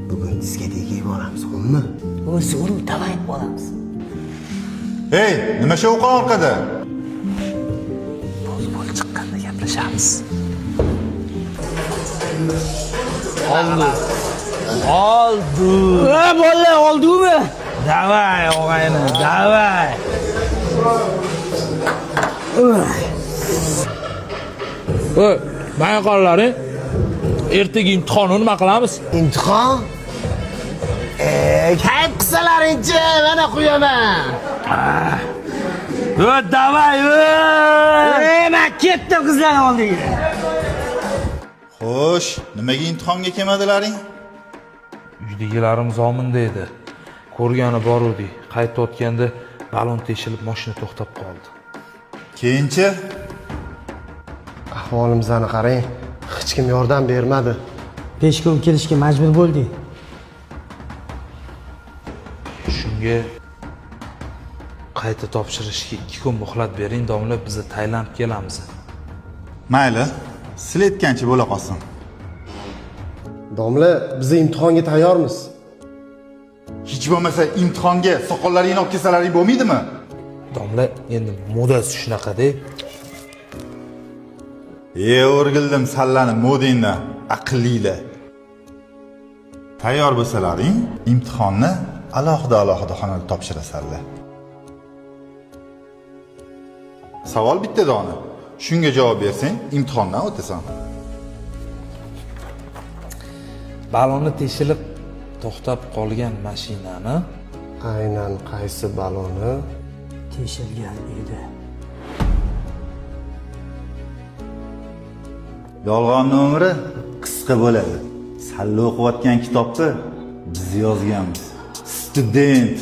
Bugun diskotekaga boramiz, xo'pmi? O'zi uruv tavayib boramiz. Hey, nima shovqin orqada? Bo'l chiqqanda gaplashamiz. Oldu. Bola oldimi? Davay og'ayni, davay. Voy, mana qonlaring. Ertaga imtihonni nima qilamiz? Imtihon? Kayf qilsalaring-chi, mana qo'yaman. Davay. Men ketdim qizlarning oldiga. Xo'sh, nimaga imtihonga kelmadilaring? Uydagilarim zominda edi. Ko'rgani boruvdik. Qaytayotganda balon teshilib mashina to'xtab qoldi. Keyinchi Ahvolimizni qarang. Hech kim yordam bermadi. 5 kun kelishga majbur bo'ldik. Shunga qayta topshirishga 2 kun muhlat bering, domla, biz Tailand kelamiz. mayli, sil etgancha bo'la qolsin. Domla, biz imtihonga tayyormiz. Hech bo'lmasa imtihonga soqollaringni olib kelsalaring bo'lmaydimi? Domla, endi modasi shunaqa-da. O'rgildim sallani modingdan, aqllilar. Tayyor bo'lsalaring, imtihonni alohida xonada topshirasanlar. Savol bitta dona. Shunga javob bersang, imtihondan o'tasan. Balonni teshilib to'xtab qolgan mashinani Aynan qaysi baloni? Teshilgan edi. Yolg'onni umri qisqa bo'ladi. Salla o'qiyotgan kitobni biz yozganmiz. Student